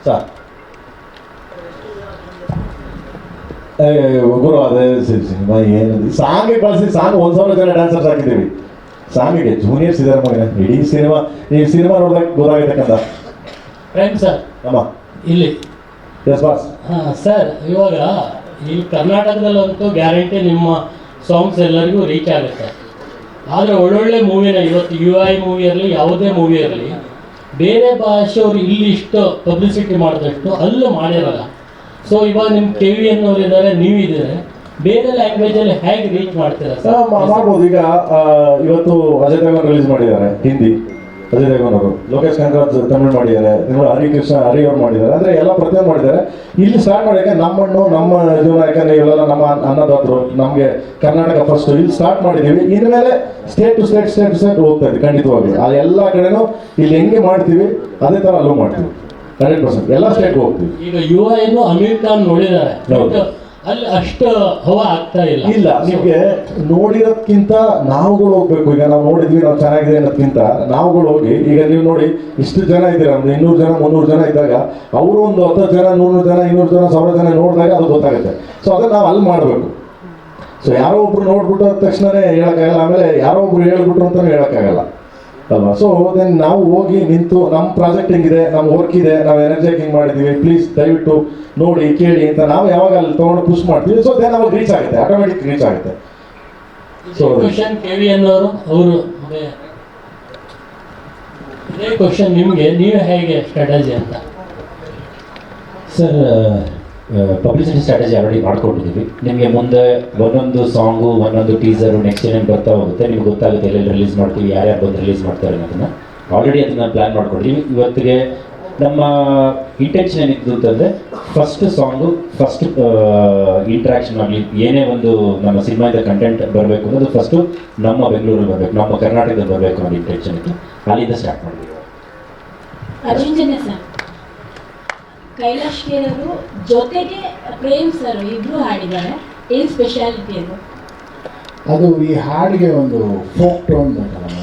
Sir ಗುರು ಅದೇ cinema ಏನು ಸಾಂಗಿಗೆ ಬಳಸಿ ಸಾಂಗ್ 1,000 ಜನ ಡ್ಯಾನ್ಸರ್ಸ್ ಹಾಕಿದ್ದೀವಿ ಸಾಂಗಿಗೆ ಜೂನಿಯರ್ಸ್ ಇದ್ದಾರೆ ಮಗ ಇಡೀ ಸಿನಿಮಾ ಈ ಸಿನಿಮಾ ನೋಡಿದಾಗ ಗೊತ್ತಾಗಬೇಕಂತ ಫ್ರೆಂಡ್ ಸರ್ ಅಮ್ಮ ಇಲ್ಲಿ ಎಸ್ ಬಾಸ್ ಹಾಂ ಸರ್ ಇವಾಗ ಈ ಕರ್ನಾಟಕದಲ್ಲಂತೂ ಗ್ಯಾರಂಟಿ ನಿಮ್ಮ ಸಾಂಗ್ಸ್ ಎಲ್ಲರಿಗೂ ರೀಚ್ ಆಗುತ್ತೆ. ಆದರೆ ಒಳ್ಳೊಳ್ಳೆ ಮೂವಿನ ಇವತ್ತು UI ಮೂವಿ ಇರಲಿ ಯಾವುದೇ ಮೂವಿ ಇರಲಿ ಬೇರೆ ಭಾಷೆಯವರು ಇಲ್ಲಿ ಇಷ್ಟು ಪಬ್ಲಿಸಿಟಿ ಮಾಡಿದಷ್ಟು ಅಲ್ಲೂ ಮಾಡಿರಲ್ಲ. ಸೊ ಇವಾಗ ನಿಮ್ಮ KVN ಅವ್ರು ಇದ್ದಾರೆ, ನೀವಿದ್ದಾರೆ, ಬೇರೆ ಲ್ಯಾಂಗ್ವೇಜಲ್ಲಿ ಹೇಗೆ ರೀಚ್ ಮಾಡ್ತೀರಾ ಸರ್? ಮಾಡ್ಬೋದು. ಈಗ ಇವತ್ತು ಅಜಯ್ ದೇವಗನ್ ರಿಲೀಸ್ ಮಾಡಿದ್ದಾರೆ ಹಿಂದಿ, ಅಜಯ್ ದೇವಗನ್ ಅವರು, ಲೋಕೇಶ್ ಕನಕರಾಜ್ ತಮಿಳು ಮಾಡಿದ್ದಾರೆ, ಹರಿ ಅವ್ರು ಮಾಡಿದ್ದಾರೆ, ಅಂದರೆ ಎಲ್ಲ ಪ್ರತಿಯೊಂದು ಮಾಡಿದ್ದಾರೆ. ಇಲ್ಲಿ ಸ್ಟಾರ್ಟ್ ಮಾಡೋಕ್ಕೆ ನಮ್ಮ ಮಣ್ಣು ನಮ್ಮ ಜೀವನ, ಯಾಕಂದರೆ ಇವೆಲ್ಲ ನಮ್ಮ ಅನ್ನದಾತರು, ನಮಗೆ ಕರ್ನಾಟಕ ಫಸ್ಟ್ ಇಲ್ಲಿ ಸ್ಟಾರ್ಟ್ ಮಾಡಿದ್ದೀವಿ. ಇನ್ಮೇಲೆ ಸ್ಟೇಟ್ ಟು ಸ್ಟೇಟ್ ಹೋಗ್ತಾ ಇದೆ ಖಂಡಿತವಾಗಿ. ಆ ಎಲ್ಲ ಕಡೆನೂ ಇಲ್ಲಿ ಹೆಂಗೆ ಮಾಡ್ತೀವಿ ಅದೇ ಥರ ಅಲ್ಲೂ ಮಾಡ್ತೀವಿ 100%. ಎಲ್ಲ ಸ್ಟೇಟ್ಗೆ ಹೋಗ್ತೀವಿ. ಈಗ UI ಅಮೀರ್ ಖಾನ್ ನೋಡಿದ್ದಾರೆ, ಅಲ್ಲಿ ಅಷ್ಟು ಹವಾ ಆಗ್ತಾ ಇಲ್ಲ. ನಿಮಗೆ ನೋಡಿರೋದ್ಕಿಂತ ನಾವುಗಳು ಹೋಗ್ಬೇಕು. ಈಗ ನಾವು ನೋಡಿದ್ವಿ, ನಾವು ಚೆನ್ನಾಗಿದೆ ಅನ್ನೋದಕ್ಕಿಂತ ನಾವುಗಳು ಹೋಗಿ, ಈಗ ನೀವು ನೋಡಿ ಇಷ್ಟು ಜನ ಇದ್ದೀರಾ, ಒಂದು 200 ಜನ 300 ಜನ ಇದ್ದಾಗ ಅವರು ಒಂದು 10 ಜನ 100 ಜನ 200 ಜನ 1000 ಜನ ನೋಡಿದಾಗ ಅದು ಗೊತ್ತಾಗುತ್ತೆ. ಸೊ ಅದನ್ನು ನಾವು ಅಲ್ಲಿ ಮಾಡಬೇಕು. ಸೊ ಯಾರೋ ಒಬ್ರು ನೋಡ್ಬಿಟ್ಟು ತಕ್ಷಣನೇ ಹೇಳೋಕ್ಕಾಗಲ್ಲ, ಆಮೇಲೆ ಯಾರೋ ಒಬ್ರು ಹೇಳ್ಬಿಟ್ರು ಅಂತಲೂ ಹೇಳೋಕ್ಕಾಗಲ್ಲ ಅಲ್ವಾ. ಸೊ ದೆನ್ ನಾವು ಹೋಗಿ ನಿಂತು ನಮ್ಮ ಪ್ರಾಜೆಕ್ಟ್ ಹಿಂಗಿದೆ, ನಮ್ಮ ವರ್ಕ್ ಇದೆ, ನಾವು ಎನರ್ಜಿ ಹಿಂಗೆ ಮಾಡಿದ್ದೀವಿ, ಪ್ಲೀಸ್ ದಯವಿಟ್ಟು ನೋಡಿ ಕೇಳಿ ಅಂತ ನಾವು ಯಾವಾಗ ಅಲ್ಲಿ ತೊಗೊಂಡು ಪುಷ್ ಮಾಡ್ತೀವಿ. ಸೊ ದೆನ್ ಅವಾಗ ರೀಚ್ ಆಗುತ್ತೆ, ಆಟೋಮೆಟಿಕ್ ರೀಚ್ ಆಗುತ್ತೆ. ಸೊ ಕ್ವಶನ್ KVN ಅವರು ಇದೇ ಕ್ವಶನ್ ನಿಮಗೆ, ನೀವು ಹೇಗೆ ಸ್ಟ್ರಾಟಜಿ ಅಂತ? ಸರ್ ಪಬ್ಲಿಸಿಟಿ ಸ್ಟ್ರಾಟಜಿ ಆಲ್ರೆಡಿ ಮಾಡ್ಕೊಂಡಿದ್ದೀವಿ. ನಿಮಗೆ ಮುಂದೆ ಒಂದೊಂದು ಸಾಂಗು ಒಂದೊಂದು ಟೀಸರು ನೆಕ್ಸ್ಟ್ ಏನೇನು ಬರ್ತಾ ಹೋಗುತ್ತೆ, ನಿಮ್ಗೆ ಗೊತ್ತಾಗುತ್ತೆ ಎಲ್ಲೆಲ್ಲಿ ರಿಲೀಸ್ ಮಾಡ್ತೀವಿ, ಯಾರ್ಯಾರು ಬಂದು ರಿಲೀಸ್ ಮಾಡ್ತಾರೆ ಅನ್ನೋದನ್ನು ಆಲ್ರೆಡಿ ಅದನ್ನು ಪ್ಲ್ಯಾನ್ ಮಾಡ್ಕೊಂಡಿದ್ದೀವಿ. ಇವತ್ತಿಗೆ ನಮ್ಮ ಇಂಟೆನ್ಷನ್ ಏನಿತ್ತು ಅಂತಂದರೆ ಫಸ್ಟ್ ಸಾಂಗು ಫಸ್ಟ್ ಇಂಟ್ರಾಕ್ಷನ್ ಆಗಲಿ, ಏನೇ ಒಂದು ನಮ್ಮ ಸಿನಿಮಾದ ಕಂಟೆಂಟ್ ಬರಬೇಕು ಅನ್ನೋದು ಫಸ್ಟು ನಮ್ಮ ಬೆಂಗಳೂರಲ್ಲಿ ಬರಬೇಕು, ನಮ್ಮ ಕರ್ನಾಟಕದಲ್ಲಿ ಬರಬೇಕು ಅನ್ನೋ ಇಂಟೆನ್ಷನ್ ಇತ್ತು. ಅಲ್ಲಿಂದ ಸ್ಟಾರ್ಟ್ ಮಾಡಿದ್ದೀವಿ. ಅರ್ಜುನ್ ಸರ್, ಕೈಲಾಶ್ ಖೇರ್ ಅವರು ಜೊತೆಗೆ ಪ್ರೇಮ್ ಸರ್ ಇಬ್ರು ಹಾಡಿದ್ದಾರೆ, ಏನು ಸ್ಪೆಷಾಲಿಟಿ ಅದು? ಅದು ಈ ಹಾಡಿಗೆ ಒಂದು ಫೋಕ್ ಟೋನ್ ಬೇಕಲ್ಲ,